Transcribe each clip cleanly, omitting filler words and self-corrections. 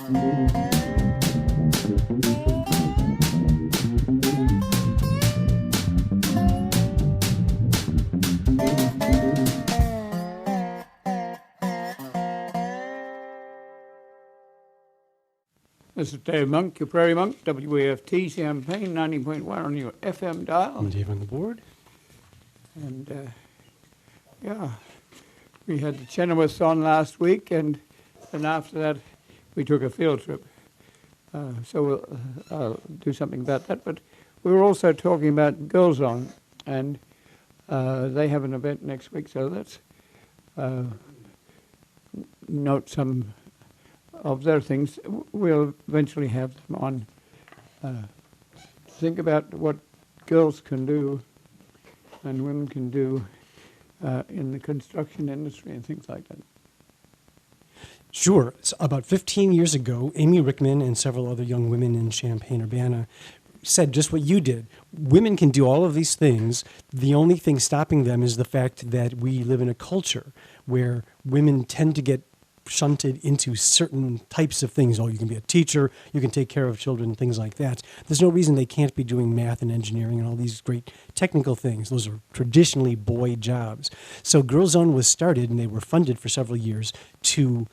This is Dave Monk, your Prairie Monk, WAFT Champaign, 90.1 on your FM dial. I'm Dave on the board. And, we had the Chenoweths on last week, and after that, we took a field trip. So I'll do something about that. But we were also talking about Girls On, and they have an event next week, so let's note some of their things. We'll eventually have them on. Think about what girls can do and women can do in the construction industry and things like that. Sure. So about 15 years ago, Amy Rickman and several other young women in Champaign-Urbana said just what you did. Women can do all of these things. The only thing stopping them is the fact that we live in a culture where women tend to get shunted into certain types of things. Oh, you can be a teacher, you can take care of children, things like that. There's no reason they can't be doing math and engineering and all these great technical things. Those are traditionally boy jobs. So Girls Zone was started, and they were funded for several years to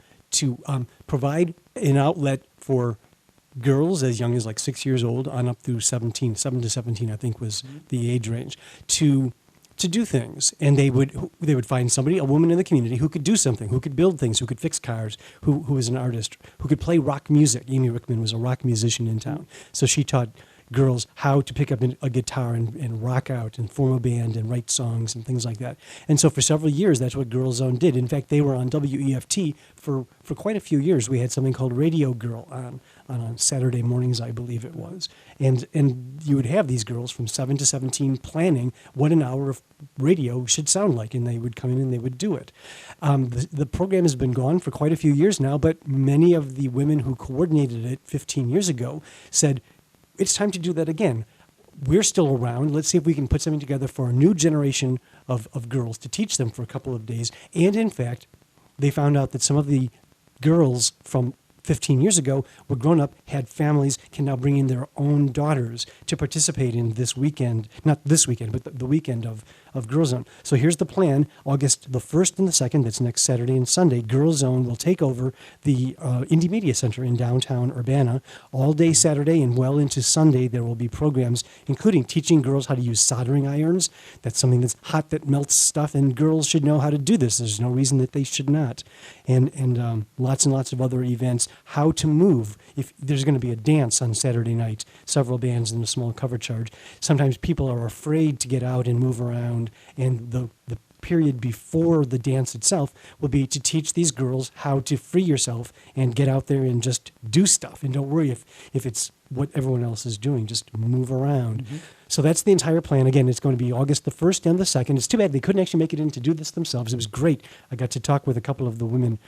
provide an outlet for girls as young as like 6 years old on up through 17, 7 to 17, I think was the age range, to do things. And they would find somebody, a woman in the community, who could do something, who could build things, who could fix cars, who was an artist, who could play rock music. Amy Rickman was a rock musician in town. So she taught girls how to pick up a guitar and rock out and form a band and write songs and things like that. And so for several years, that's what Girls Zone did. In fact, they were on WEFT for quite a few years. We had something called Radio Girl on Saturday mornings, I believe it was. And you would have these girls from 7 to 17 planning what an hour of radio should sound like, and they would come in and they would do it. The program has been gone for quite a few years now, but many of the women who coordinated it 15 years ago said, it's time to do that again. We're still around. Let's see if we can put something together for a new generation of girls to teach them for a couple of days. And in fact, they found out that some of the girls from 15 years ago were grown up, had families, can now bring in their own daughters to participate in this weekend, not this weekend, but the weekend of Girls Zone. So here's the plan. August the 1st and the 2nd, that's next Saturday and Sunday, Girls Zone will take over the Indie Media Center in downtown Urbana. All day Saturday and well into Sunday, there will be programs, including teaching girls how to use soldering irons. That's something that's hot that melts stuff, and girls should know how to do this. There's no reason that they should not. And lots and lots of other events. How to move. If there's going to be a dance on Saturday night, several bands and a small cover charge. Sometimes people are afraid to get out and move around, and the period before the dance itself will be to teach these girls how to free yourself and get out there and just do stuff. And don't worry if it's what everyone else is doing, just move around. Mm-hmm. So that's the entire plan. Again, it's going to be August the 1st and the 2nd. It's too bad they couldn't actually make it in to do this themselves. It was great. I got to talk with a couple of the women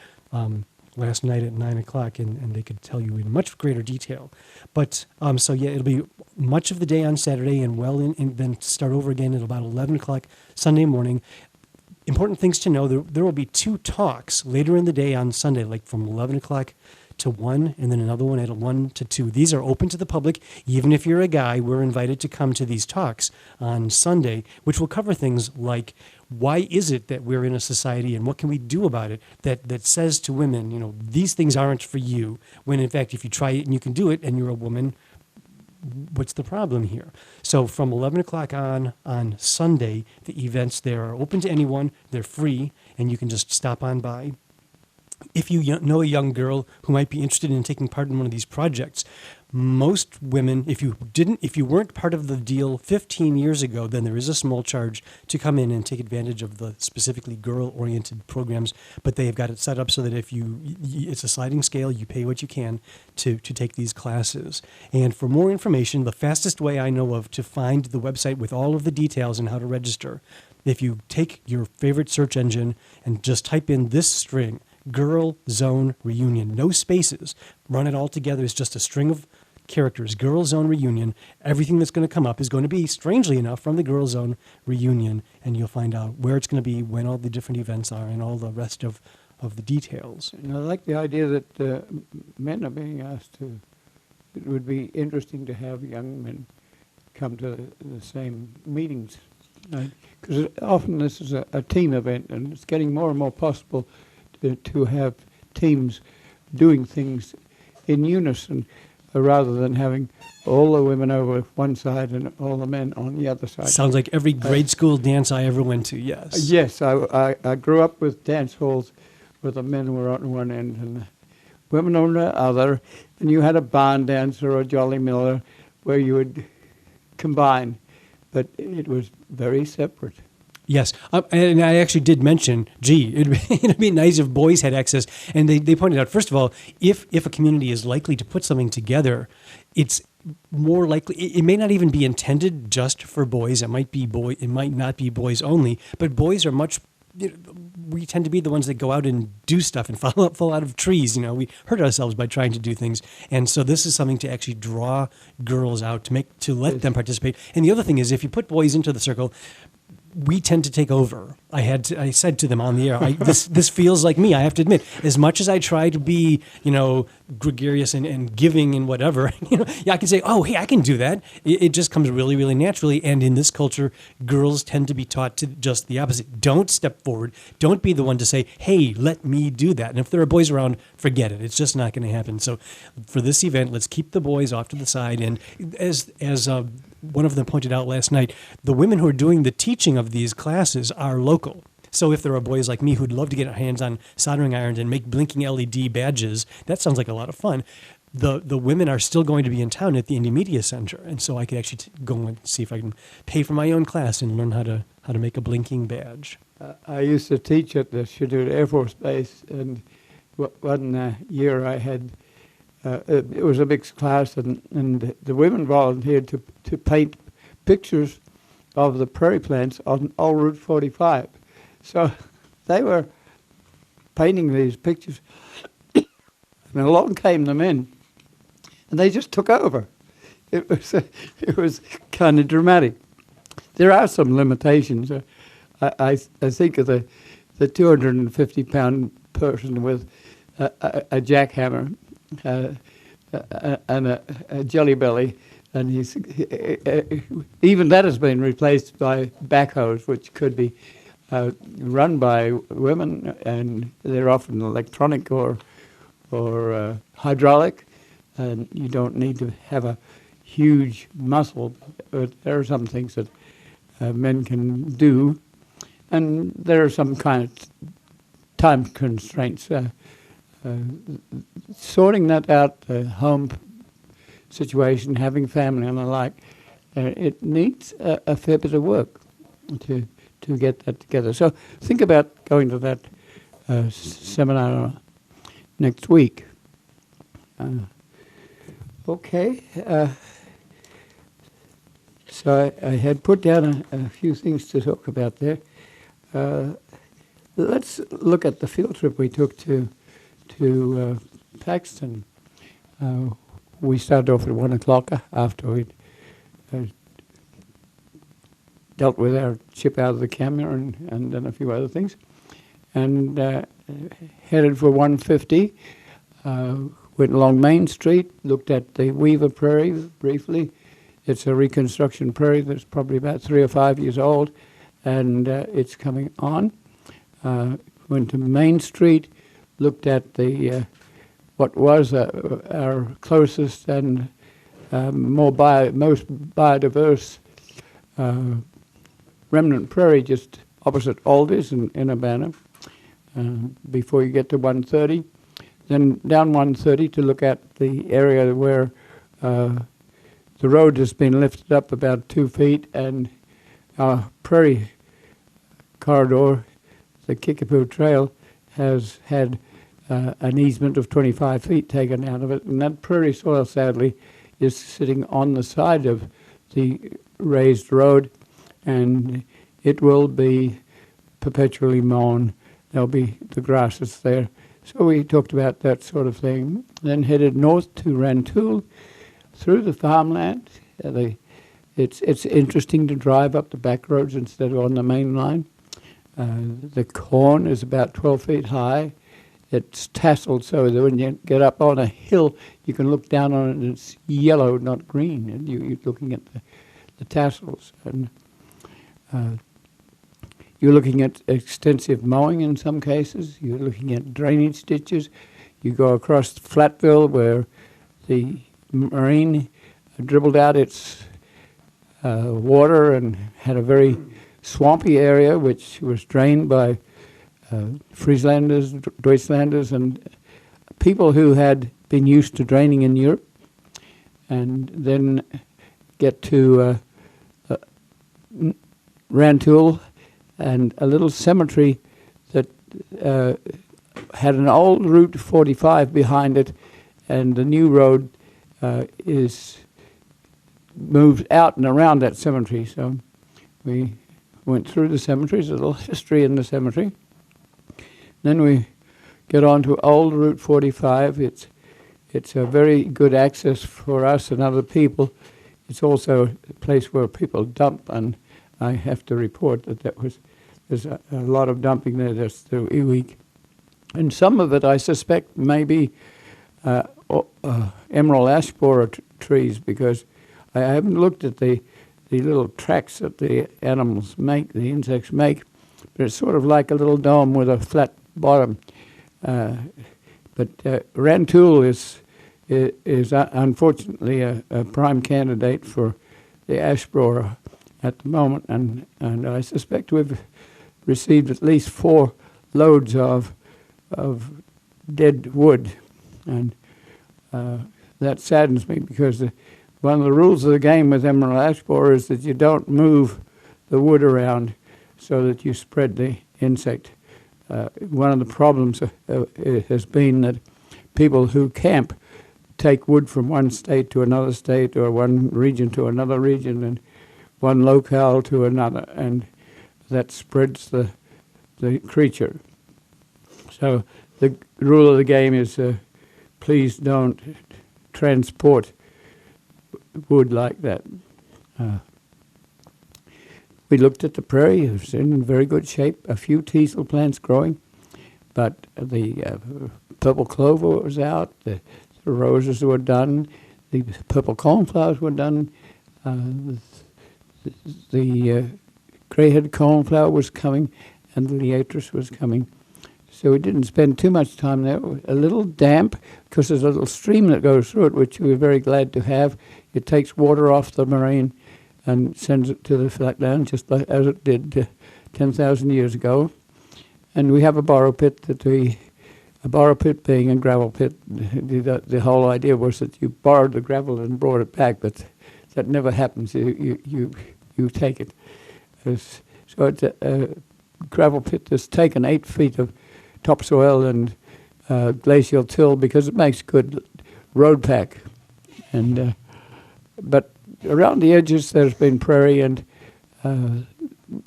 last night at 9 o'clock, and they could tell you in much greater detail. But, it'll be much of the day on Saturday and then start over again at about 11 o'clock Sunday morning. Important things to know, there will be 2 talks later in the day on Sunday, like from 11 o'clock to 1, and then another one at 1 to 2. These are open to the public. Even if you're a guy, we're invited to come to these talks on Sunday, which will cover things like, why is it that we're in a society and what can we do about it that says to women, these things aren't for you, when in fact, if you try it and you can do it and you're a woman, what's the problem here? So from 11 o'clock on Sunday, the events there are open to anyone. They're free, and you can just stop on by. If you know a young girl who might be interested in taking part in one of these projects, most women, if you weren't part of the deal 15 years ago, then there is a small charge to come in and take advantage of the specifically girl-oriented programs. But they have got it set up so that it's a sliding scale. You pay what you can to take these classes. And for more information, the fastest way I know of to find the website with all of the details and how to register, if you take your favorite search engine and just type in this string, Girl Zone Reunion, no spaces, run it all together as just a string of characters, Girl Zone Reunion. Everything that's going to come up is going to be, strangely enough, from the Girl Zone Reunion, and you'll find out where it's going to be, when all the different events are, and all the rest of of the details. And I like the idea that men are being asked to. It would be interesting to have young men come to the same meetings, because often this is a team event, and it's getting more and more possible to have teams doing things in unison, rather than having all the women over one side and all the men on the other side. Sounds like every grade school dance I ever went to, yes. Yes, I grew up with dance halls where the men were on one end and the women on the other, and you had a barn dancer or a Jolly Miller where you would combine, but it was very separate. Yes, and I actually did mention, it'd be nice if boys had access. And they pointed out, first of all, if a community is likely to put something together, it's more likely, it may not even be intended just for boys. It might not be boys only, but boys are much, we tend to be the ones that go out and do stuff and fall out of trees. We hurt ourselves by trying to do things. And so this is something to actually draw girls out, to let them participate. And the other thing is, if you put boys into the circle, we tend to take over. I said to them on the air, this feels like me, I have to admit. As much as I try to be, gregarious and giving and whatever, I can say, oh, hey, I can do that. It just comes really, really naturally. And in this culture, girls tend to be taught to just the opposite. Don't step forward. Don't be the one to say, hey, let me do that. And if there are boys around, forget it. It's just not going to happen. So for this event, let's keep the boys off to the side. And as one of them pointed out last night, the women who are doing the teaching of these classes are local. So if there are boys like me who'd love to get their hands on soldering irons and make blinking LED badges, that sounds like a lot of fun. The women are still going to be in town at the Indie Media Center, and so I could actually go and see if I can pay for my own class and learn how to make a blinking badge. I used to teach at the Shadud Air Force Base, and one year I had it was a mixed class, and the women volunteered to paint pictures of the prairie plants on old Route 45. So they were painting these pictures, and along came the men, and they just took over. It was kind of dramatic. There are some limitations. I think of the 250-pound person with a jackhammer and a jelly belly, and even that has been replaced by backhoes, which could be run by women, and they're often electronic or hydraulic, and you don't need to have a huge muscle. But there are some things that men can do, and there are some kind of time constraints. Sorting that out, the home situation, having family and the like, it needs a fair bit of work to get that together. So think about going to that seminar next week. Okay. So I had put down a few things to talk about there. Let's look at the field trip we took to Paxton. We started off at 1 o'clock after we'd dealt with our chip out of the camera and done a few other things, and headed for 150. Went along Main Street, looked at the Weaver Prairie briefly. It's a reconstruction prairie that's probably about 3 or 5 years old, and it's coming on. Went to Main Street, looked at the what was our closest and most biodiverse remnant prairie, just opposite Alders in Urbana, before you get to 130. Then down 130 to look at the area where the road has been lifted up about 2 feet, and our prairie corridor, the Kickapoo Trail, has had an easement of 25 feet taken out of it, and that prairie soil, sadly, is sitting on the side of the raised road, and it will be perpetually mown. There'll be the grasses there. So we talked about that sort of thing. Then headed north to Rantoul, through the farmland. It's interesting to drive up the back roads instead of on the main line. The corn is about 12 feet high. it's tasseled so that when you get up on a hill, you can look down on it and it's yellow, not green. And you're looking at the tassels. And you're looking at extensive mowing in some cases. You're looking at drainage ditches. You go across Flatville where the marine dribbled out its water and had a very swampy area which was drained by Frieslanders, Deutschlanders, and people who had been used to draining in Europe, and then get to Rantoul and a little cemetery that had an old Route 45 behind it, and the new road is moved out and around that cemetery. So we went through the cemetery. There's a little history in the cemetery. Then we get on to old Route 45. It's a very good access for us and other people. It's also a place where people dump, and I have to report that there's a lot of dumping there just through a week. And some of it, I suspect, may be emerald ash borer trees, because I haven't looked at the little tracks that the animals make, the insects make, but it's sort of like a little dome with a flat bottom. But Rantoul is unfortunately a prime candidate for the ash borer at the moment, and I suspect we've received at least 4 loads of dead wood, and that saddens me, because one of the rules of the game with emerald ash borer is that you don't move the wood around so that you spread the insect. One of the problems has been that people who camp take wood from one state to another state, or one region to another region, and one locale to another, and that spreads the creature. So the rule of the game is please don't transport wood like that. We looked at the prairie. It was in very good shape. A few teasel plants growing, but the purple clover was out. The roses were done. The purple cornflowers were done. The grey-head cornflower was coming, and the liatris was coming. So we didn't spend too much time there. A little damp, because there's a little stream that goes through it, which we were very glad to have. It takes water off the moraine and sends it to the flatland, just like as it did 10,000 years ago. And we have a borrow pit a borrow pit being a gravel pit. The whole idea was that you borrowed the gravel and brought it back, but that never happens. You take it. So it's a gravel pit that's taken 8 feet of topsoil and glacial till, because it makes good road pack. And but around the edges there's been prairie, and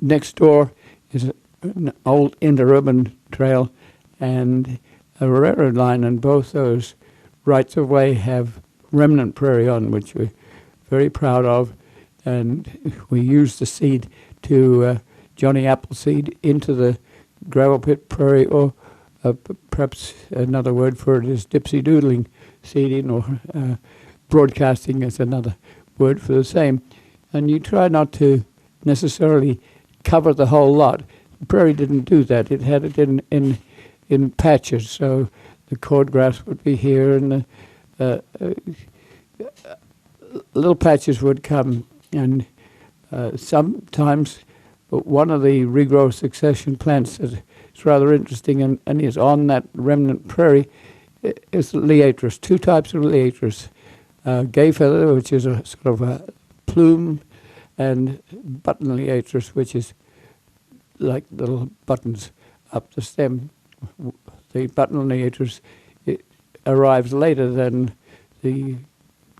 next door is an old interurban trail and a railroad line, and both those rights of way have remnant prairie on, which we're very proud of. And we use the seed to Johnny Appleseed into the gravel pit prairie, or perhaps another word for it is dipsy doodling seeding, or broadcasting is another word for the same. And you try not to necessarily cover the whole lot. The prairie didn't do that. It had it in patches, so the cordgrass would be here, and the little patches would come, and sometimes one of the regrowth succession plants that is rather interesting and is on that remnant prairie is liatris. 2 types of liatris. Gay feather, which is a sort of a plume, and button liatris, which is like little buttons up the stem. The button liatris arrives later than the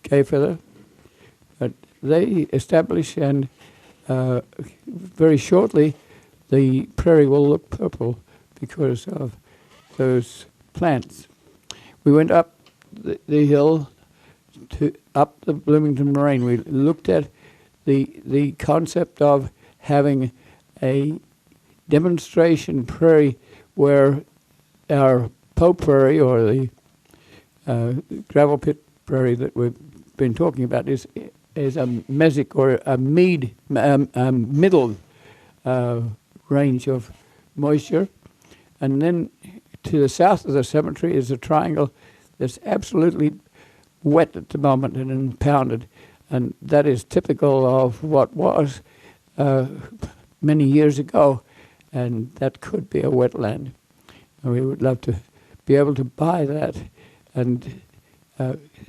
gay feather, but they establish, and very shortly the prairie will look purple because of those plants. We went up the hill up the Bloomington Moraine. We looked at the concept of having a demonstration prairie where our Pope Prairie, or the gravel pit prairie that we've been talking about, is a mesic, or a middle range of moisture. And then to the south of the cemetery is a triangle that's absolutely wet at the moment and impounded. And that is typical of what was many years ago, and that could be a wetland. And we would love to be able to buy that. And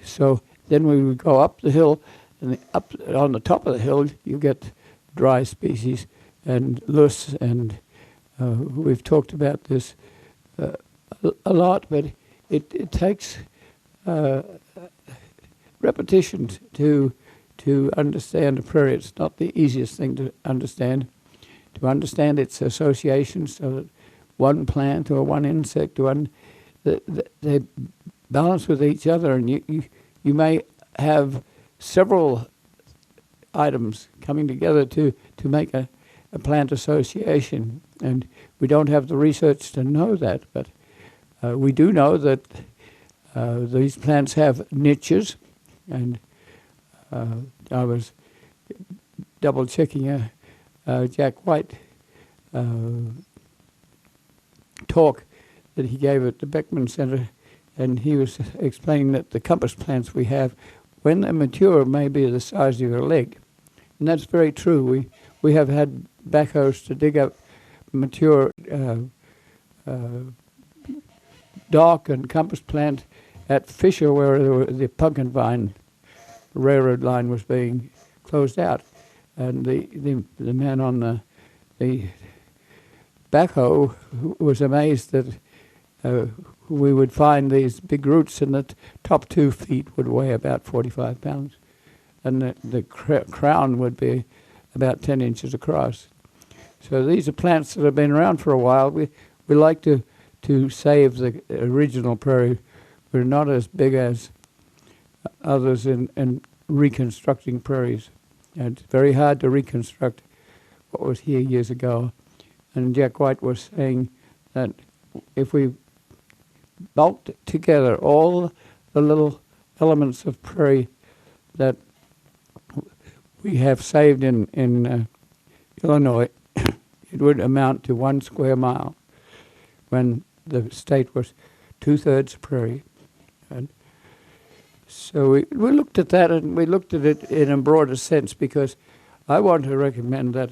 so then we would go up the hill, and up on the top of the hill you get dry species and loess, and we've talked about this a lot, but it takes repetition to understand a prairie. It's not the easiest thing to understand its associations, so that one plant or one insect, they balance with each other, and you may have several items coming together to make a plant association, and we don't have the research to know that, but we do know that these plants have niches, and I was double checking Jack White talk that he gave at the Beckman Center, and he was explaining that the compass plants we have, when they're mature, may be the size of your leg. And that's very true. We have had backhoes to dig up mature dock and compass plant at Fisher, where the pumpkin vine railroad line was being closed out. And the man on the backhoe was amazed that we would find these big roots, and the top 2 feet would weigh about 45 pounds. And the crown would be about 10 inches across. So these are plants that have been around for a while. We like to save the original prairie. We're not as big as others in reconstructing prairies. And it's very hard to reconstruct what was here years ago. And Jack White was saying that if we bulked together all the little elements of prairie that we have saved in Illinois, it would amount to 1 square mile, when the state was 2/3 prairie. And so we looked at that, and we looked at it in a broader sense, because I want to recommend that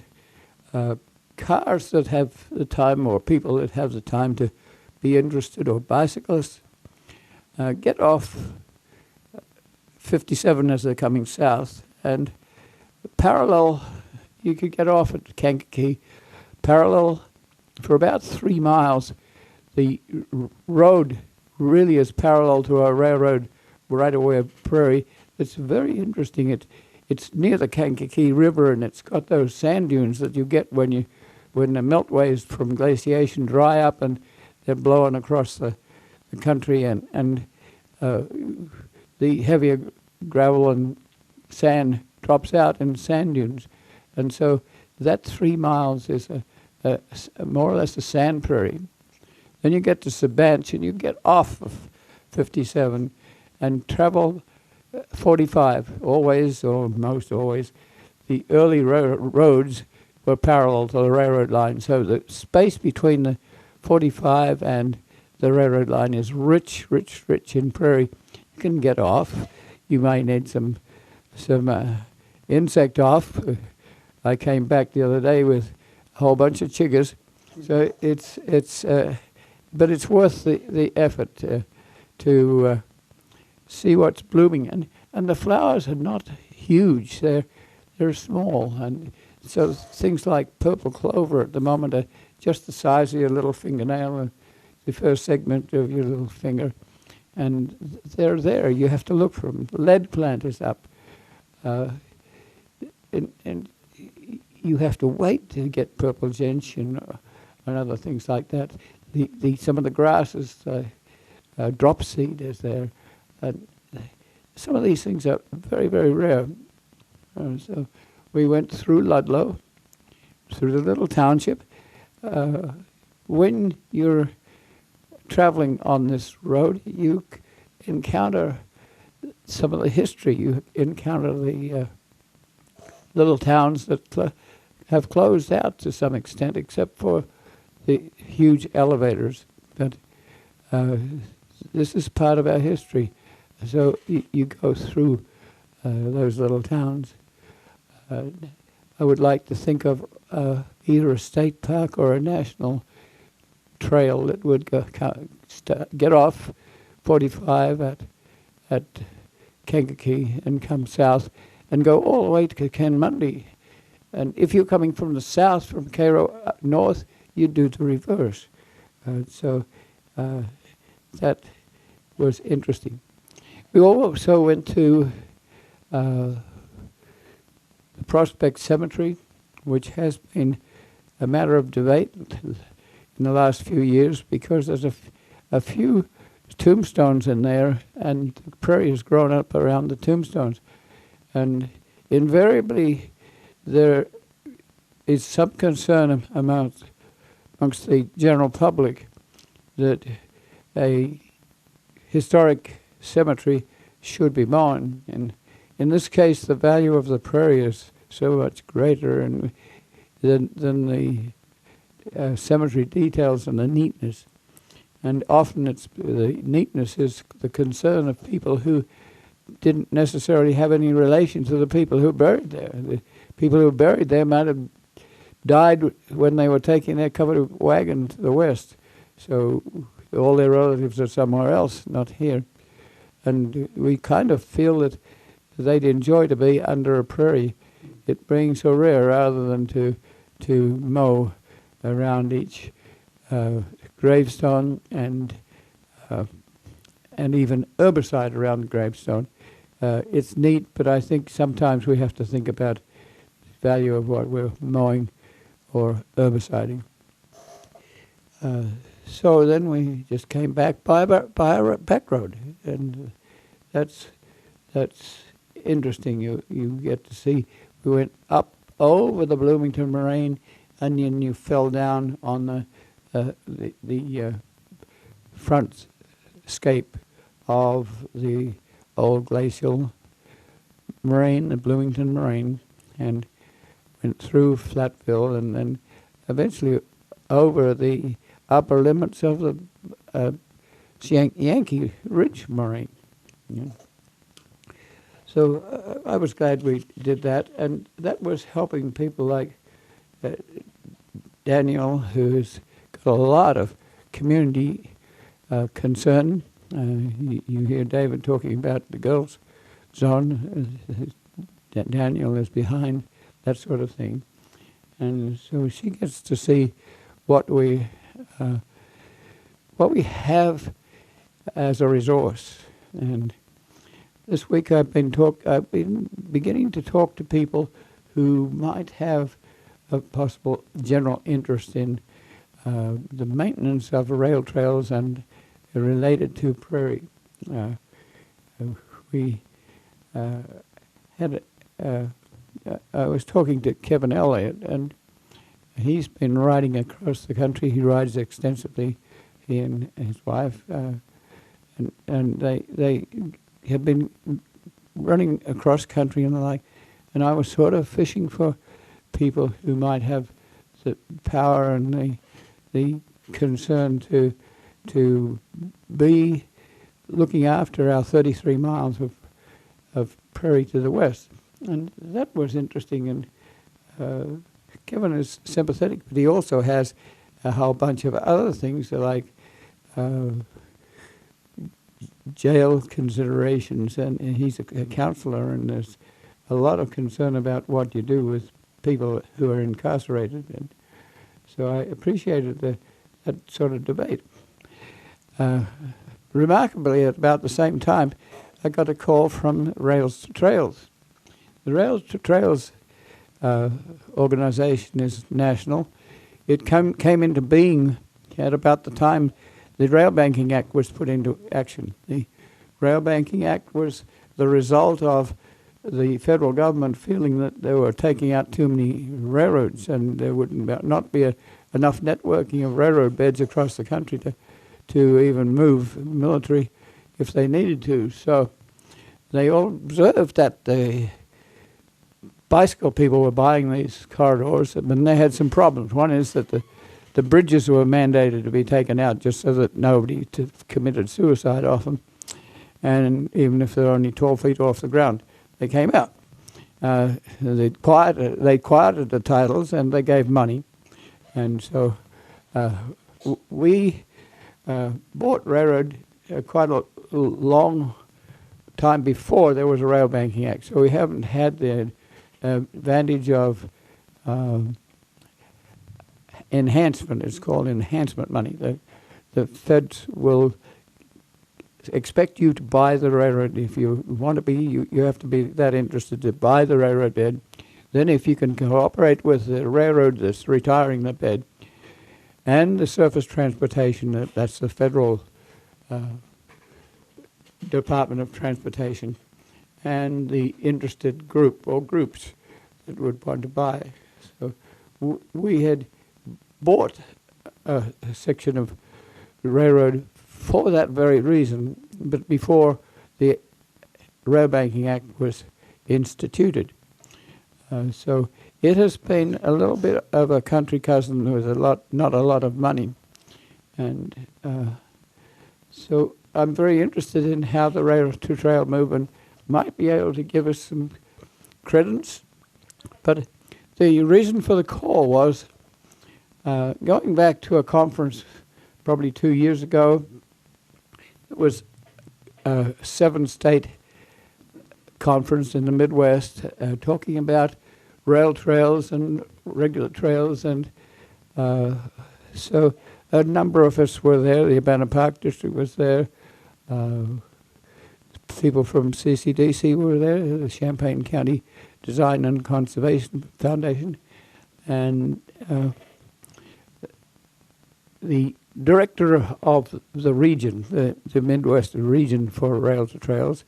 cars that have the time, or people that have the time to be interested, or bicyclists, get off 57 as they're coming south, and parallel, you could get off at Kankakee, parallel for about 3 miles. The road really is parallel to a railroad right-of-way of prairie. It's very interesting. It's near the Kankakee River, and it's got those sand dunes that you get when the meltways from glaciation dry up and they're blowing across the country, and the heavier gravel and sand drops out in sand dunes. And so that 3 miles is a more or less a sand prairie. Then you get to Sabanch, and you get off of 57 and travel 45, always, or most always. The early roads were parallel to the railroad line, so the space between the 45 and the railroad line is rich, rich, rich in prairie. You can get off. You may need some insect off. I came back the other day with a whole bunch of chiggers, so but it's worth the effort to see what's blooming, and the flowers are not huge. They're small, and so things like purple clover at the moment are just the size of your little fingernail, and the first segment of your little finger, and they're there. You have to look for them. The lead plant is up, and you have to wait to get purple gentian and other things like that. Some of the grasses, drop seed is there. Some of these things are very, very rare. So we went through Ludlow, through the little township. When you're traveling on this road, you encounter some of the history. You encounter the little towns that have closed out to some extent, except for the huge elevators. But this is part of our history. So you go through those little towns. I would like to think of either a state park or a national trail that would get off 45 at Kankakee and come south and go all the way to Kenmundy. And if you're coming from the south, from Cairo north, you do the reverse. So that was interesting. We also went to the Prospect Cemetery, which has been a matter of debate in the last few years because there's a few tombstones in there, and the prairie has grown up around the tombstones. And invariably, there is some concern amongst the general public that a historic cemetery should be mown. And in this case, the value of the prairie is so much greater than the cemetery details and the neatness. And often the neatness is the concern of people who didn't necessarily have any relation to the people who were buried there. The people who were buried there might have died when they were taking their covered wagon to the west. So all their relatives are somewhere else, not here. And we kind of feel that they'd enjoy to be under a prairie, it being so rare, rather than to mow around each gravestone and even herbicide around the gravestone. It's neat, but I think sometimes we have to think about the value of what we're mowing or herbiciding. So then we just came back by a back road, and that's interesting. You get to see. We went up over the Bloomington Moraine, and then you fell down on the front scape of the old glacial moraine, the Bloomington Moraine, and went through Flatville, and then eventually over the upper limits of the Yankee Ridge Moraine. Yeah. So I was glad we did that, and that was helping people like Daniel, who's got a lot of community concern. You hear David talking about the girls' zone. Daniel is behind that sort of thing, and so she gets to see what we have as a resource. And this week I've been beginning to talk to people who might have a possible general interest in the maintenance of rail trails and related to prairie. We had I was talking to Kevin Elliott, and he's been riding across the country. He rides extensively, he and his wife, and they have been running across country and the like. And I was sort of fishing for people who might have the power and the concern to be looking after our 33 miles of prairie to the west. And that was interesting. And Kevin is sympathetic, but he also has a whole bunch of other things like jail considerations, and he's a counselor, and there's a lot of concern about what you do with people who are incarcerated. And so I appreciated that sort of debate. Remarkably, at about the same time, I got a call from Rails to Trails. The Rails to Trails organization is national. It came into being at about the time the Rail Banking Act was put into action. The Rail Banking Act was the result of the federal government feeling that they were taking out too many railroads, and there would not be enough networking of railroad beds across the country to even move military if they needed to. So they all observed that the bicycle people were buying these corridors, but they had some problems. One is that the bridges were mandated to be taken out just so that nobody committed suicide off them. And even if they're only 12 feet off the ground, they came out. They quieted the titles and they gave money. And so we bought railroad quite a long time before there was a Rail Banking Act. So we haven't had the advantage of enhancement. It's called enhancement money. The feds will expect you to buy the railroad. If you want to be, you have to be that interested to buy the railroad bed. Then if you can cooperate with the railroad that's retiring the bed and the surface transportation, that's the federal Department of Transportation, and the interested group or groups that would want to buy. So we had bought a section of the railroad for that very reason, but before the Rail Banking Act was instituted. So it has been a little bit of a country cousin with not a lot of money. And so I'm very interested in how the rail to trail movement might be able to give us some credence. But the reason for the call was going back to a conference probably 2 years ago. It was a 7-state conference in the Midwest talking about rail trails and regular trails. And so a number of us were there. The Urbana Park District was there. People from CCDC were there, the Champaign County Design and Conservation Foundation. And the director of the region, the Midwest region for Rail to Trails,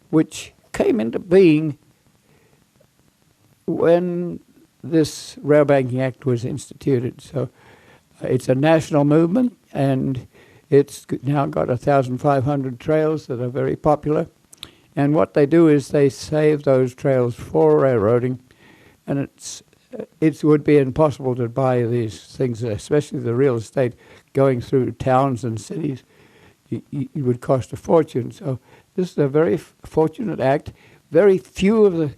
which came into being when this Rail Banking Act was instituted. So it's a national movement, and it's now got 1,500 trails that are very popular. And what they do is they save those trails for railroading, and it would be impossible to buy these things, especially the real estate going through towns and cities. It would cost a fortune. So this is a very fortunate act. Very few of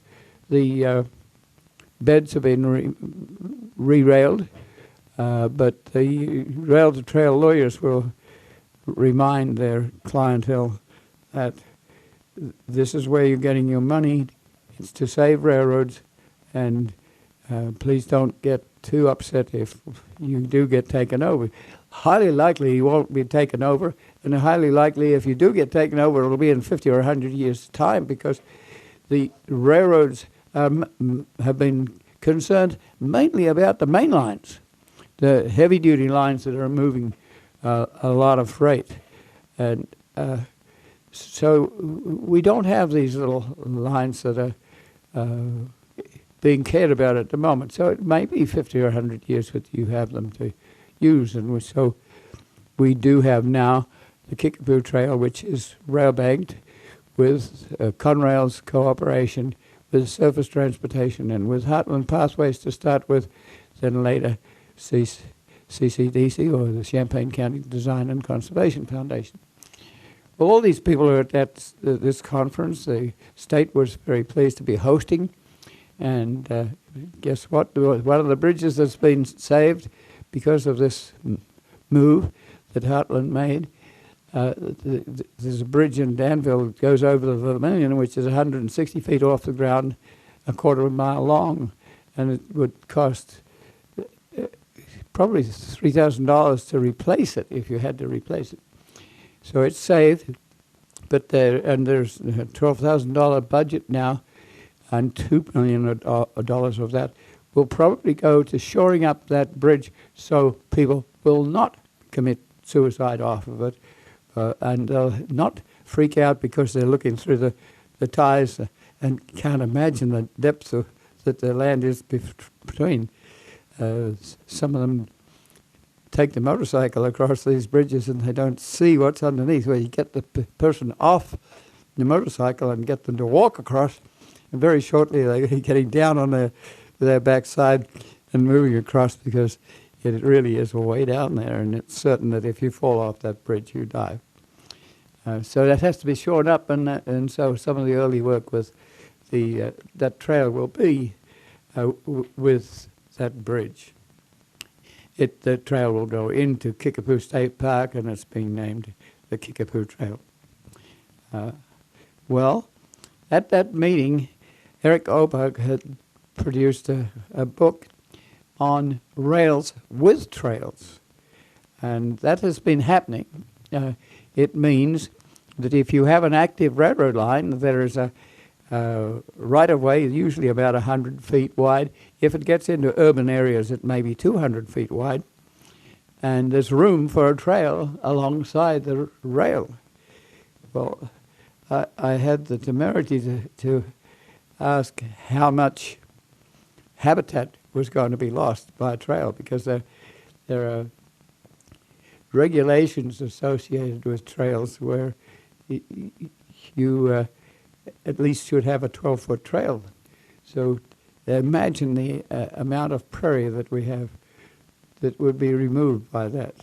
the beds have been re-railed, but the rail-to-trail lawyers will remind their clientele that this is where you're getting your money. It's to save railroads, and please don't get too upset if you do get taken over. Highly likely you won't be taken over, and highly likely if you do get taken over, it'll be in 50 or 100 years' time, because the railroads have been concerned mainly about the main lines, the heavy-duty lines that are moving a lot of freight. And so we don't have these little lines that are being cared about at the moment. So it may be 50 or 100 years that you have them to use. And so we do have now the Kickapoo Trail, which is rail banked with Conrail's cooperation, with surface transportation, and with Heartland Pathways to start with, then later CCDC, or the Champaign County Design and Conservation Foundation. All these people are at this conference. The state was very pleased to be hosting. And guess what? One of the bridges that's been saved because of this move that Heartland made, there's a bridge in Danville that goes over the Vermilion, which is 160 feet off the ground, a quarter of a mile long. And it would cost probably $3,000 to replace it if you had to replace it. So it's saved, but there's a $12,000 budget now, and $2 million of that will probably go to shoring up that bridge so people will not commit suicide off of it, and they'll not freak out because they're looking through the ties and can't imagine the depth that the land is between. Some of them take the motorcycle across these bridges and they don't see what's underneath, where you get the person off the motorcycle and get them to walk across, and very shortly they're getting down on their backside and moving across, because it really is way down there, and it's certain that if you fall off that bridge, you die. So that has to be shored up, and so some of the early work with that trail will be with that bridge. The trail will go into Kickapoo State Park, and it's being named the Kickapoo Trail. Well, at that meeting, Eric Oberg had produced a book on rails with trails, and that has been happening. It means that if you have an active railroad line, there is a right-of-way, usually about 100 feet wide. If it gets into urban areas, it may be 200 feet wide. And there's room for a trail alongside the rail. Well, I had the temerity to ask how much habitat was going to be lost by a trail, because there are regulations associated with trails where you at least should have a 12-foot trail. So imagine the amount of prairie that we have that would be removed by that.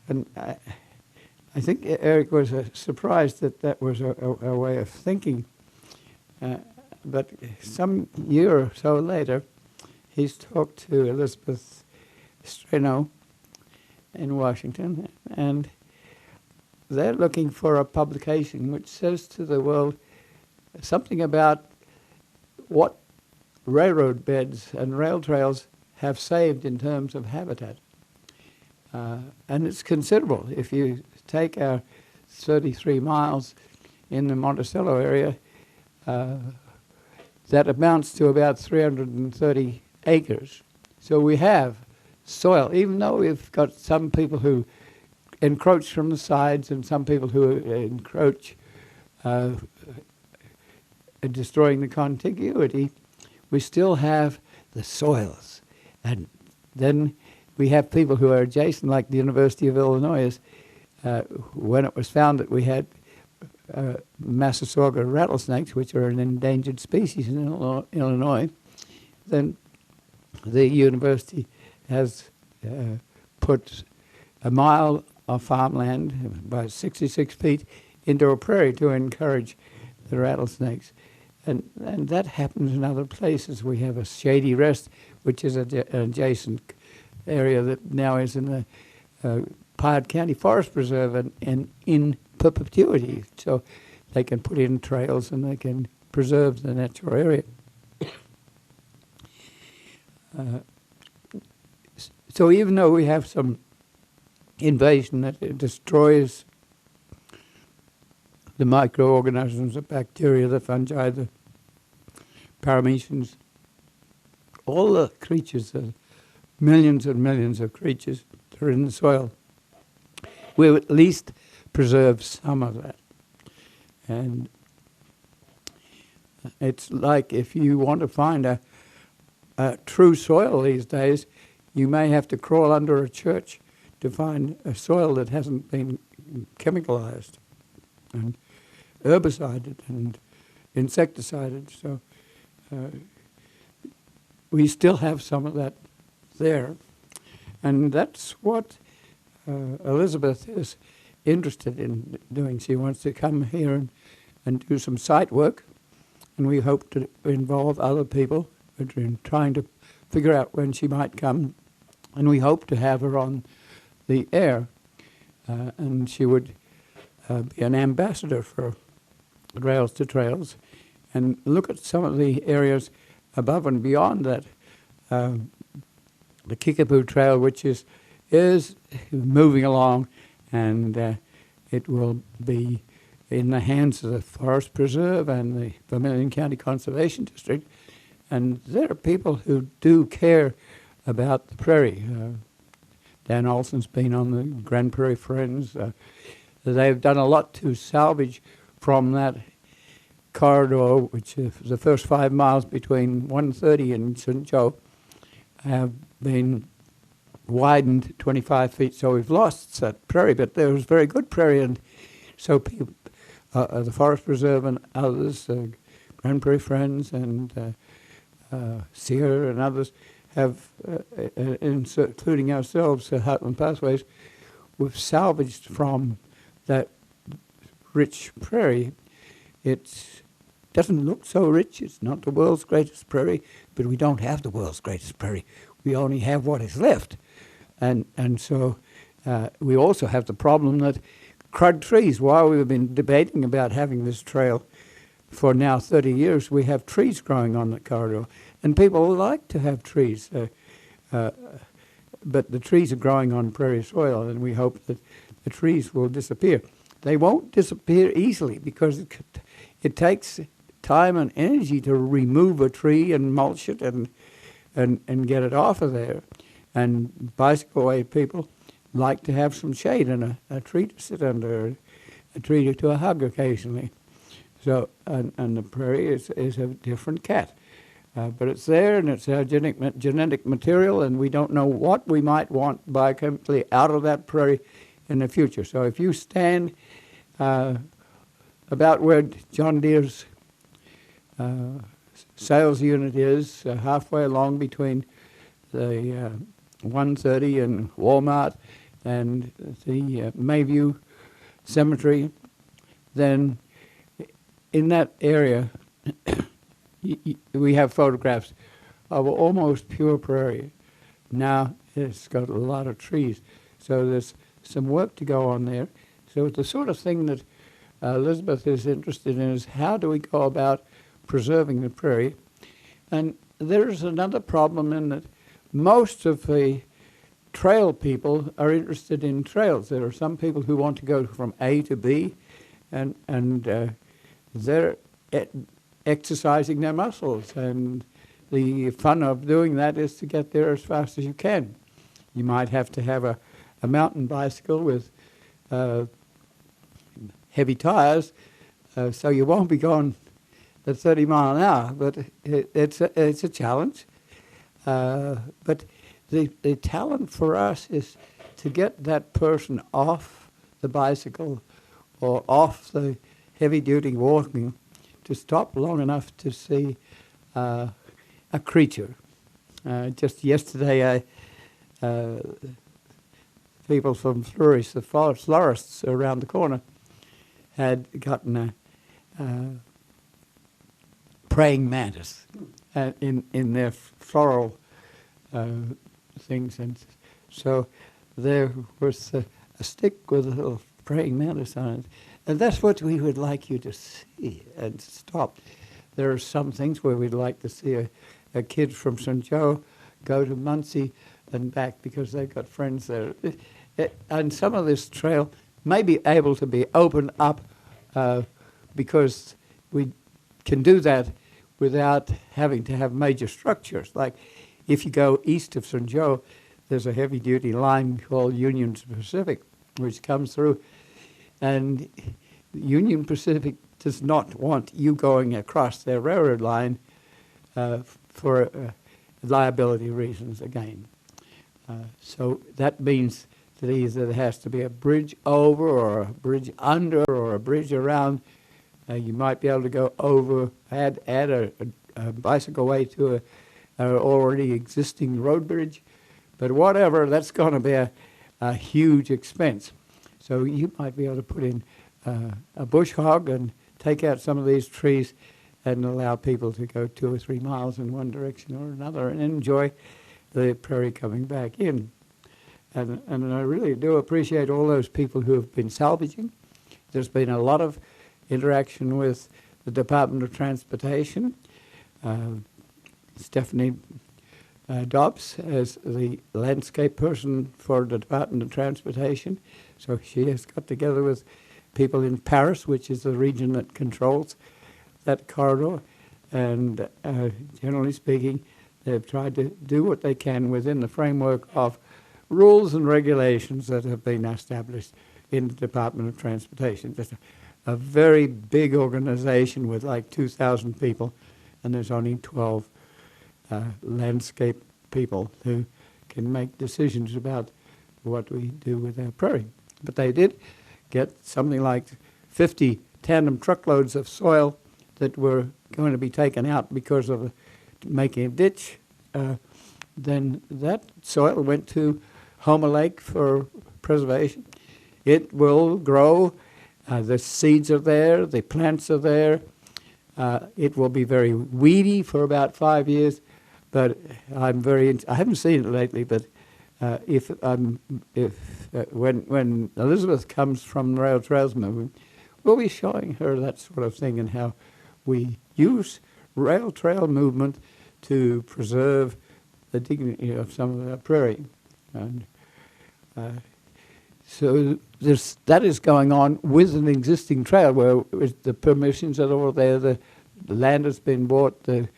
And I think Eric was surprised that was a way of thinking. But some year or so later, he's talked to Elizabeth Strano in Washington, and they're looking for a publication which says to the world something about what railroad beds and rail trails have saved in terms of habitat. And it's considerable. If you take our 33 miles in the Monticello area, that amounts to about 330 acres. So we have soil, even though we've got some people who encroach from the sides and some people who encroach destroying the contiguity, we still have the soils. And then we have people who are adjacent, like the University of Illinois. When it was found that we had Massasauga rattlesnakes, which are an endangered species in Illinois, then the university has put a mile of farmland, about 66 feet, into a prairie to encourage the rattlesnakes. And that happens in other places. We have a Shady Rest, which is an adjacent area that now is in the Piatt County Forest Preserve and in perpetuity. So they can put in trails and they can preserve the natural area. So even though we have some invasion that it destroys the microorganisms, the bacteria, the fungi, the paramecians, all the creatures, millions and millions of creatures that are in the soil, we'll at least preserve some of that. And it's like if you want to find a true soil these days, you may have to crawl under a church to find a soil that hasn't been chemicalized and herbicided and insecticided. So we still have some of that there. And that's what Elizabeth is interested in doing. She wants to come here and do some site work, and we hope to involve other people in trying to figure out when she might come, and we hope to have her on the air, and she would be an ambassador for Rails to Trails and look at some of the areas above and beyond that. The Kickapoo Trail, which is moving along, and it will be in the hands of the Forest Preserve and the Vermilion County Conservation District. And there are people who do care about the prairie. Dan Olson's been on the Grand Prairie Friends. They've done a lot to salvage from that corridor, which is the first 5 miles between 130 and St. Joe, have been widened 25 feet, so we've lost that prairie, but there was very good prairie, and so people, the Forest Preserve and others, Grand Prairie Friends and Sear and others have, including ourselves, Heartland Pathways, we've salvaged from that rich prairie. It doesn't look so rich. It's not the world's greatest prairie, but we don't have the world's greatest prairie. We only have what is left. And so we also have the problem that crud trees, while we've been debating about having this trail for now 30 years, we have trees growing on the corridor. And people like to have trees. But the trees are growing on prairie soil, and we hope that the trees will disappear. They won't disappear easily because it takes time and energy to remove a tree and mulch it and get it off of there. And bicycle way people like to have some shade and a tree to sit under, a tree to hug occasionally. So, and the prairie is a different cat. But it's there, and it's our genetic material, and we don't know what we might want biochemically out of that prairie in the future. So if you stand about where John Deere's sales unit is, halfway along between the 130 and Walmart and the Mayview Cemetery, then in that area we have photographs of almost pure prairie. Now it's got a lot of trees, so there's some work to go on there. So the sort of thing that Elizabeth is interested in is how do we go about preserving the prairie. And there's another problem in that most of the trail people are interested in trails. There are some people who want to go from A to B, and they're exercising their muscles, and the fun of doing that is to get there as fast as you can. You might have to have a mountain bicycle with heavy tires, so you won't be going at 30 miles an hour, but it's a challenge. But the talent for us is to get that person off the bicycle or off the heavy-duty walking to stop long enough to see a creature. Just yesterday, people from Flourish, the florists around the corner, had gotten a praying mantis in their floral things. And so there was a stick with a little praying mantis on it. And that's what we would like you to see and stop. There are some things where we'd like to see a kid from St. Joe go to Muncie and back because they've got friends there. And some of this trail may be able to be opened up because we can do that without having to have major structures. Like if you go east of St. Joe, there's a heavy-duty line called Union Pacific, which comes through. And Union Pacific does not want you going across their railroad line for liability reasons again. So that means that either there has to be a bridge over or a bridge under or a bridge around. You might be able to go over, add a bicycle way to an already existing road bridge. But whatever, that's going to be a huge expense. So you might be able to put in a bush hog and take out some of these trees and allow people to go 2 or 3 miles in one direction or another and enjoy the prairie coming back in. And I really do appreciate all those people who have been salvaging. There's been a lot of interaction with the Department of Transportation. Stephanie Dobbs as the landscape person for the Department of Transportation. So she has got together with people in Paris, which is the region that controls that corridor. And generally speaking, they've tried to do what they can within the framework of rules and regulations that have been established in the Department of Transportation. Just a very big organization with like 2,000 people, and there's only 12 landscape people who can make decisions about what we do with our prairie. But they did get something like 50 tandem truckloads of soil that were going to be taken out because of making a ditch. Then that soil went to Homer Lake for preservation. It will grow. The seeds are there. The plants are there. It will be very weedy for about 5 years, but I haven't seen it lately, but when Elizabeth comes from the Rail Trails movement, we'll be showing her that sort of thing and how we use rail trail movement to preserve the dignity of some of our prairie. And so that is going on with an existing trail where the permissions are all there, the land has been bought, the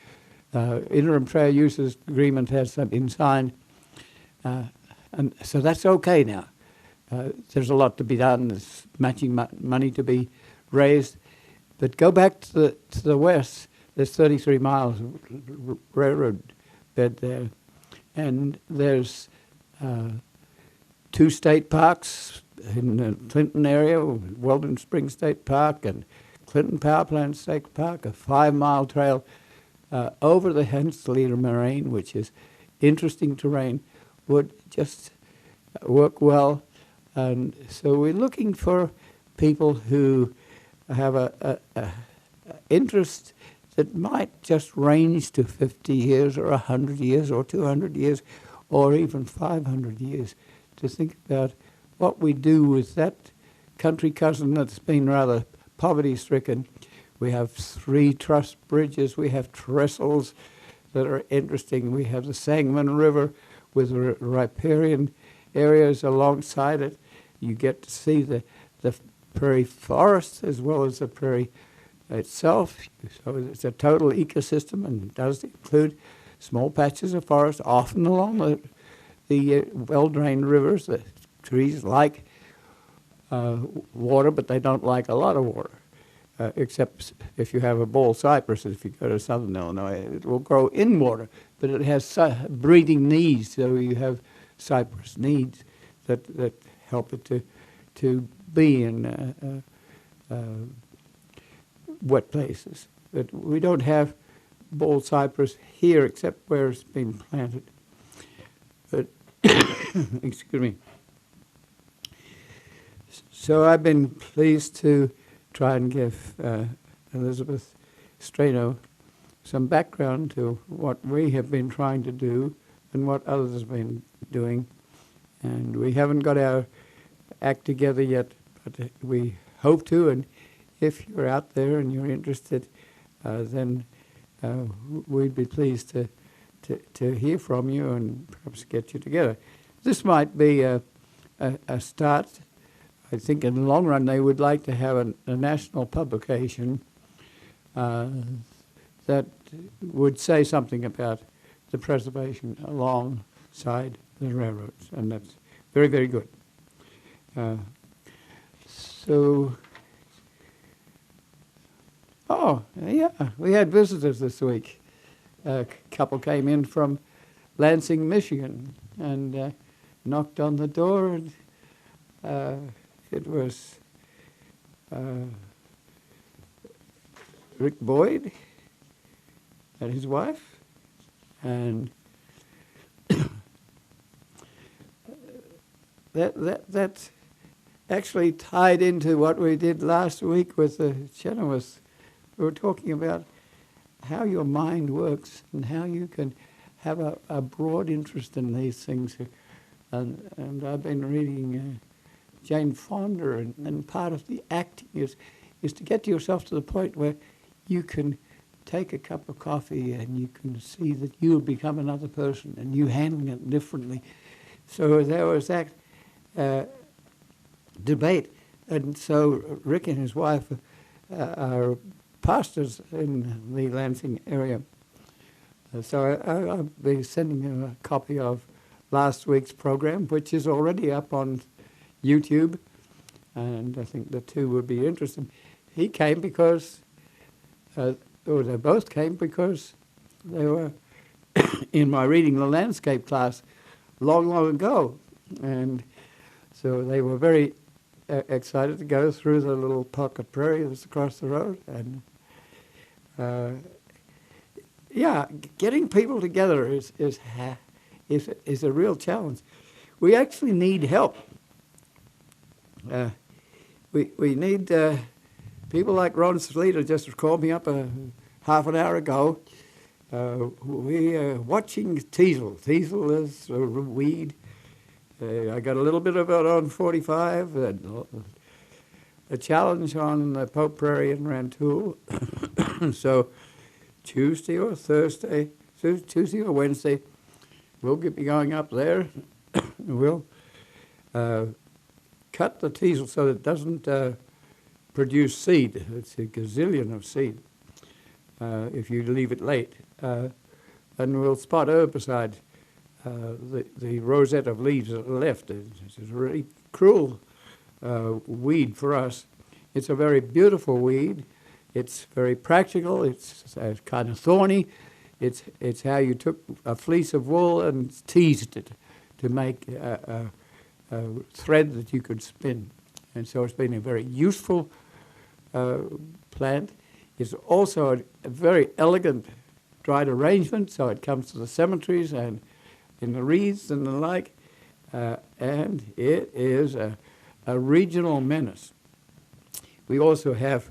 interim trail users agreement has been signed, and so that's okay now. There's a lot to be done, there's matching money to be raised, but go back to the west, there's 33 miles of railroad bed there, and there's 2 state parks in the Clinton area, Weldon Springs State Park and Clinton Power Plant State Park, a 5-mile trail over the Hensley Moraine, which is interesting terrain, would just work well. And so we're looking for people who have a interest that might just range to 50 years or 100 years or 200 years or even 500 years, to think about what we do with that country cousin that's been rather poverty-stricken. We have 3 truss bridges, we have trestles that are interesting, we have the Sangamon River with riparian areas alongside it. You get to see the prairie forest as well as the prairie itself, so it's a total ecosystem and it does include small patches of forest, often along the well-drained rivers. The trees like water, but they don't like a lot of water, except if you have a ball cypress. If you go to southern Illinois, it will grow in water, but it has breeding needs, so you have cypress needs that help it to be in wet places. But we don't have ball cypress here except where it's been planted. But excuse me. So I've been pleased to try and give Elizabeth Strano some background to what we have been trying to do and what others have been doing. And we haven't got our act together yet, but we hope to. And if you're out there and you're interested, then we'd be pleased to hear from you and perhaps get you together. This might be a start. I think in the long run they would like to have a national publication that would say something about the preservation alongside the railroads, and that's very, very good. We had visitors this week. A couple came in from Lansing, Michigan, and knocked on the door, and it was Rick Boyd and his wife, and that actually tied into what we did last week with the Chenoweths. We were talking about how your mind works and how you can have a broad interest in these things. And I've been reading Jane Fonda, and part of the acting is to get yourself to the point where you can take a cup of coffee and you can see that you have become another person and you handling it differently. So there was that debate, and so Rick and his wife are pastors in the Lansing area. So I'll be sending him a copy of last week's program, which is already up on YouTube, and I think the two would be interested. He came because, or they both came because they were in my Reading the Landscape class long, long ago. And so they were very excited to go through the little pocket prairie that's across the road. And getting people together is a real challenge. We actually need help. We need people like Ron Slater just called me up half an hour ago. We are watching teasel. Teasel is a weed. I got a little bit of it on 45. A challenge on the Pope Prairie and Rantoul. So Tuesday or Wednesday, we'll be going up there. We'll cut the teasel so that it doesn't produce seed. It's a gazillion of seed if you leave it late. And we'll spot herbicide the rosette of leaves that are left. It's a really cruel weed for us. It's a very beautiful weed. It's very practical. It's kind of thorny. It's how you took a fleece of wool and teased it to make a thread that you could spin. And so it's been a very useful plant. It's also a very elegant dried arrangement, so it comes to the cemeteries and in the wreaths and the like, and it is a regional menace. We also have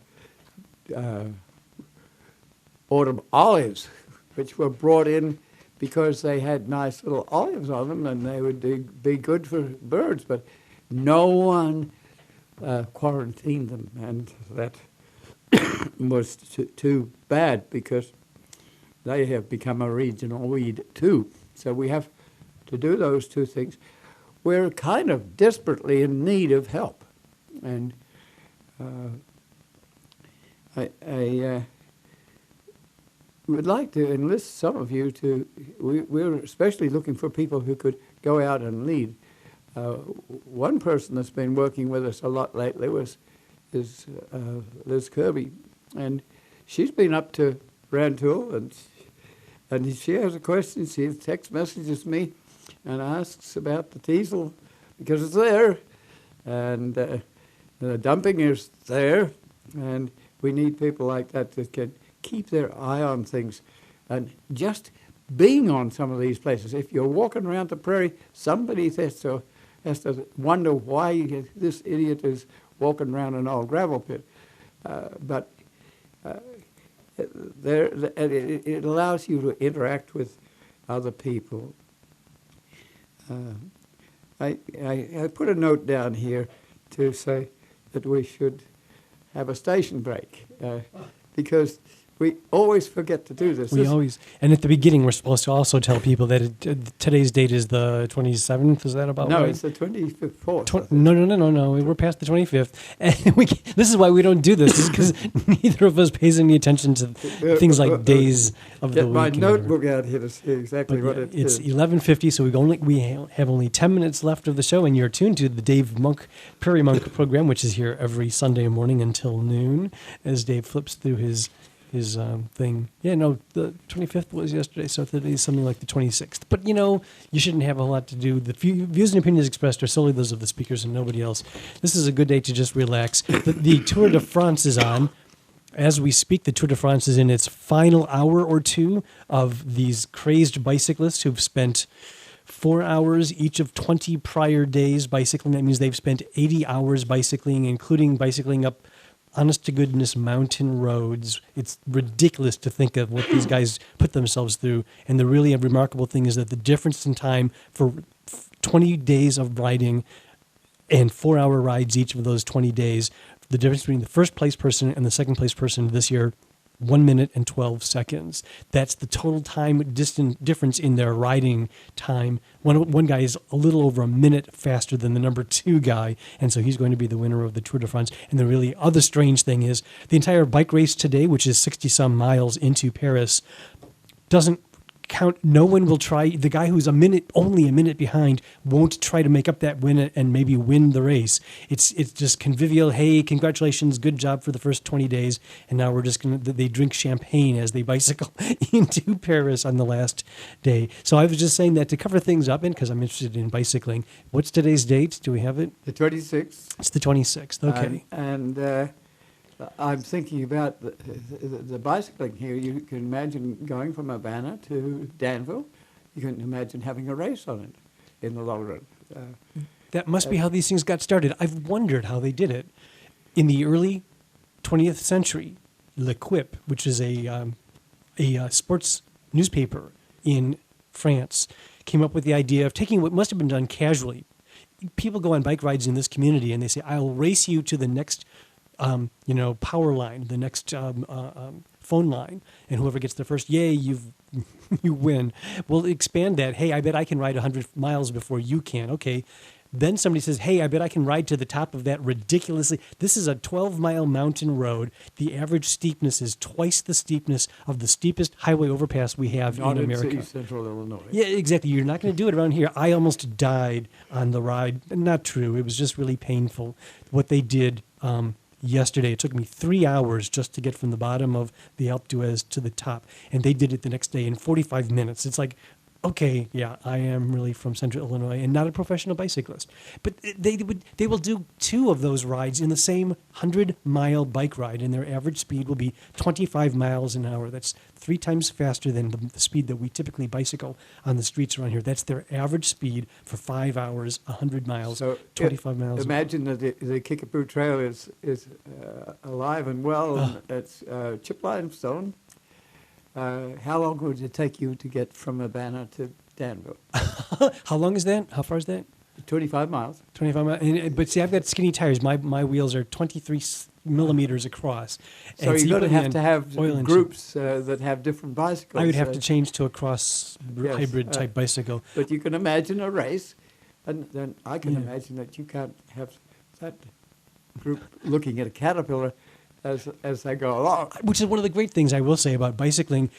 autumn olives, which were brought in because they had nice little olives on them and they would be good for birds, but no one quarantined them, and that was too bad because they have become a regional weed too. So we have to do those two things. We're kind of desperately in need of help, and I would like to enlist some of you to. We're especially looking for people who could go out and lead. One person that's been working with us a lot lately is Liz Kirby, and she's been up to Rantoul, and she has a question. She text messages me and asks about the teasel because it's there, and the dumping is there, and we need people like that can keep their eye on things, and just being on some of these places. If you're walking around the prairie, somebody has to wonder why this idiot is walking around an old gravel pit. But it allows you to interact with other people. I put a note down here to say that we should have a station break because we always forget to do this. And at the beginning, we're supposed to also tell people that today's date is the 27th. Is that about right? No, it's the 24th. No. We're past the 25th. And this is why we don't do this, is because neither of us pays any attention to things like days of the week. Get my notebook out here to see exactly what it is. It's 11:50, so we have only 10 minutes left of the show, and you're tuned to the Dave Monk, Prairie Monk program, which is here every Sunday morning until noon, as Dave flips through his thing. Yeah, no, the 25th was yesterday, so today's something like the 26th. But, you shouldn't have a lot to do. The views and opinions expressed are solely those of the speakers and nobody else. This is a good day to just relax. The Tour de France is on. As we speak, the Tour de France is in its final hour or two of these crazed bicyclists who've spent 4 hours each of 20 prior days bicycling. That means they've spent 80 hours bicycling, including bicycling up honest-to-goodness mountain roads. It's ridiculous to think of what these guys put themselves through. And the really remarkable thing is that the difference in time for 20 days of riding and 4-hour rides each of those 20 days, the difference between the first-place person and the second-place person this year, 1 minute and 12 seconds. That's the total time difference in their riding time. One guy is a little over a minute faster than the number 2 guy, and so he's going to be the winner of the Tour de France. And the really other strange thing is the entire bike race today, which is 60-some miles into Paris, doesn't count. No one will try. The guy who's only a minute behind, won't try to make up that win and maybe win the race. It's just convivial. Hey, congratulations, good job for the first 20 days, and now we're just gonna. They drink champagne as they bicycle into Paris on the last day. So I was just saying that to cover things up, and because I'm interested in bicycling. What's today's date? Do we have it? The 26th. It's the 26th. Okay. And I'm thinking about the bicycling here. You can imagine going from Urbana to Danville. You can imagine having a race on it in the long run. That must be how these things got started. I've wondered how they did it. In the early 20th century, L'Equipe, which is a sports newspaper in France, came up with the idea of taking what must have been done casually. People go on bike rides in this community and they say, I'll race you to the next power line, the next phone line, and whoever gets there first, yay, you win. We'll expand that. Hey, I bet I can ride 100 miles before you can. Okay. Then somebody says, hey, I bet I can ride to the top of that ridiculously. This is a 12-mile mountain road. The average steepness is twice the steepness of the steepest highway overpass we have in America. Not in central Illinois. Yeah, exactly. You're not going to do it around here. I almost died on the ride. Not true. It was just really painful. What they did yesterday, it took me 3 hours just to get from the bottom of the Alpe d'Huez to the top. And they did it the next day in 45 minutes. It's like, okay, yeah, I am really from Central Illinois and not a professional bicyclist. But they will do 2 of those rides in the same 100-mile bike ride, and their average speed will be 25 miles an hour. That's 3 times faster than the speed that we typically bicycle on the streets around here. That's their average speed for 5 hours, 100 miles, So 25 miles an hour. Imagine that the Kickapoo Trail is alive and well, and it's chip limestone. How long would it take you to get from Urbana to Danville? How long is that? How far is that? 25 miles. 25 miles. But see, I've got skinny tires. My wheels are 23 millimeters across. So And you're going put me to on have oil and groups that have different bicycles. I would have to change to a cross Yes, hybrid type bicycle. But you can imagine a race, and then I can imagine that you can't have that group looking at a caterpillar as they go along. Which is one of the great things I will say about bicycling.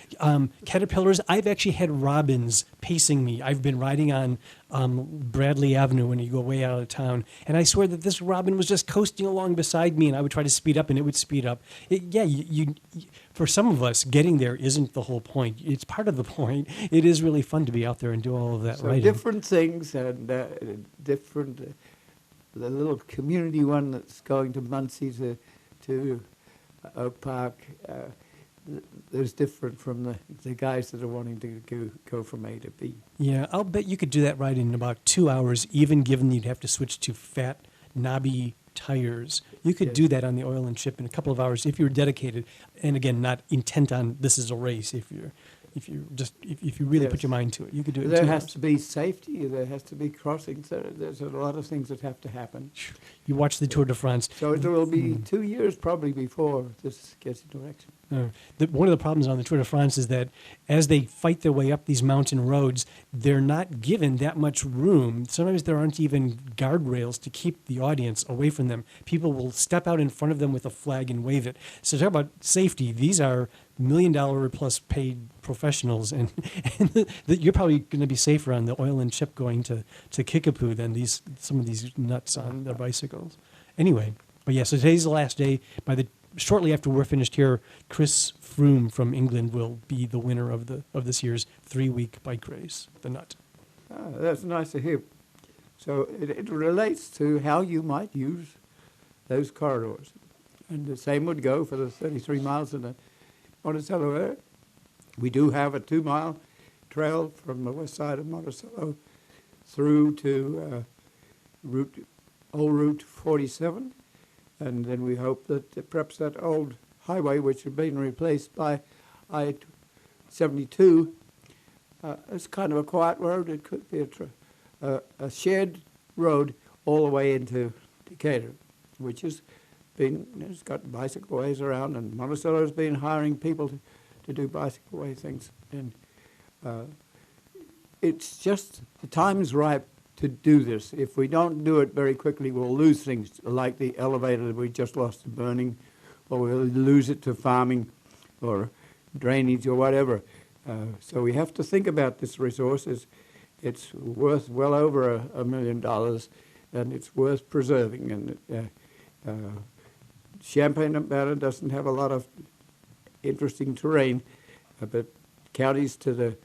Caterpillars, I've actually had robins pacing me. I've been riding on Bradley Avenue when you go way out of town, and I swear that this robin was just coasting along beside me, and I would try to speed up, and it would speed up. For some of us, getting there isn't the whole point. It's part of the point. It is really fun to be out there and do all of that So riding. different things and different. The little community one that's going to Muncie to Oak Park, is different from the guys that are wanting to go from A to B. Yeah, I'll bet you could do that ride in about 2 hours, even given you'd have to switch to fat, knobby tires. You could Yes. do that on the oil and chip in a couple of hours if you were dedicated, and again, not intent on this is a race. If you really put Yes. your mind to it, you could do it. in There 2 has hours. to be safety. There has to be crossings. There's a lot of things that have to happen. You watch the Tour de France. So it will be 2 years probably before this gets into action. One of the problems on the Tour de France is that as they fight their way up these mountain roads, they're not given that much room. Sometimes there aren't even guardrails to keep the audience away from them. People will step out in front of them with a flag and wave it. So talk about safety. These are $1 million plus paid professionals, and you're probably going to be safer on the oil and chip going to Kickapoo than some of these nuts on their bicycles. Anyway, but yeah, so today's the last day. Shortly after we're finished here, Chris Froome from England will be the winner of this year's 3-week bike race, the Nut. That's nice to hear. So it relates to how you might use those corridors. And the same would go for the 33 miles in the Monticello area. We do have a 2-mile trail from the west side of Monticello through to old Route 47. And then we hope that perhaps that old highway, which has been replaced by I-72, is kind of a quiet road. It could be a shared road all the way into Decatur, which has it's got bicycle ways around, and Monticello's been hiring people to do bicycle way things. And it's just the time's ripe to do this. If we don't do it very quickly, we'll lose things like the elevator that we just lost to burning, or we'll lose it to farming or drainage or whatever. So we have to think about this resource. It's worth well over $1 million, and it's worth preserving. And Champaign-Urbana doesn't have a lot of interesting terrain, but counties to the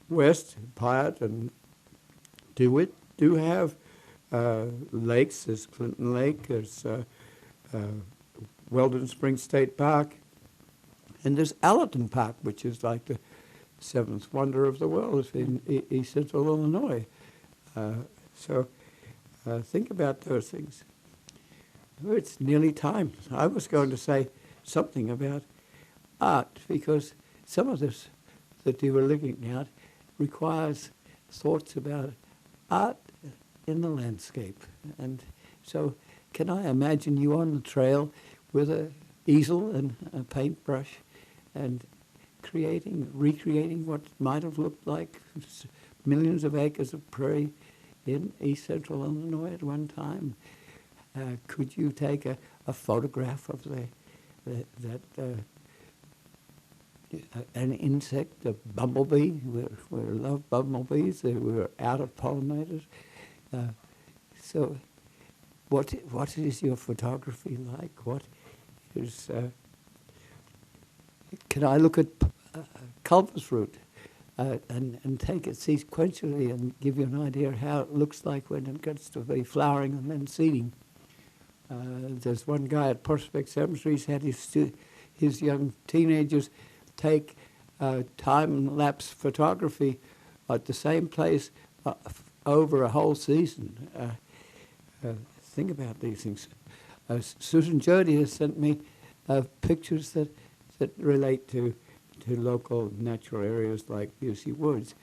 west, Piatt and DeWitt, do have lakes. There's Clinton Lake, there's Weldon Springs State Park, and there's Allerton Park, which is like the seventh wonder of the world in East Central Illinois. So think about those things. It's nearly time. I was going to say something about art, because some of this that you were looking at requires thoughts about art in the landscape. And so can I imagine you on the trail with an easel and a paintbrush and recreating what might have looked like millions of acres of prairie in East Central Illinois at one time? Could you take a photograph of an insect, a bumblebee? We love bumblebees. We're out of pollinators. So what is your photography like? What is... can I look at culvers root and take it sequentially and give you an idea of how it looks like when it gets to be flowering and then seeding? There's one guy at Prospect Cemetery. He's had his young teenagers take time-lapse photography at the same place over a whole season. Think about these things. Susan Jody has sent me pictures that relate to local natural areas like Busey Woods.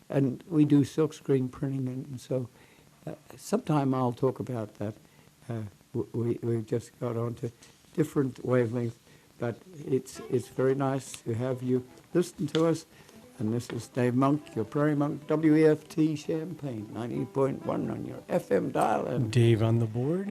And we do silkscreen printing, and so sometime I'll talk about that. We've just got on to different wavelengths, but it's very nice to have you listen to us. And this is Dave Monk, your Prairie Monk, WEFT Champaign, 90.1 on your FM dial. And Dave on the board.